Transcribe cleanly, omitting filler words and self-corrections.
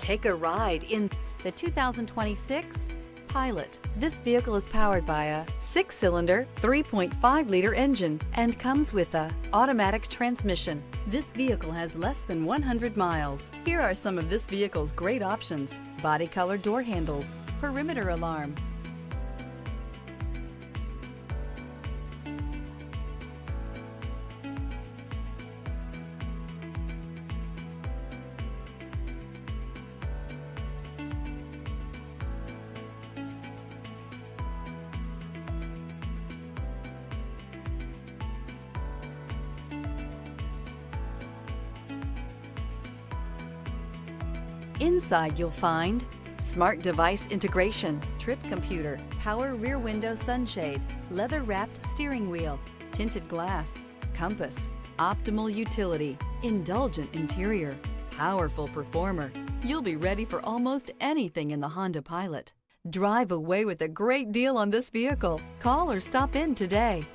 Take a ride in the 2026 Pilot. This vehicle is powered by a 6-cylinder, 3.5-liter engine and comes with a automatic transmission. This vehicle has less than 100 miles. Here are some of this vehicle's great options: body color door handles, perimeter alarm, Inside you'll find smart device integration, trip computer, power rear window sunshade, leather-wrapped steering wheel, tinted glass, compass, optimal utility, indulgent interior, powerful performer. You'll be ready for almost anything in the Honda Pilot. Drive away with a great deal on this vehicle. Call or stop in today.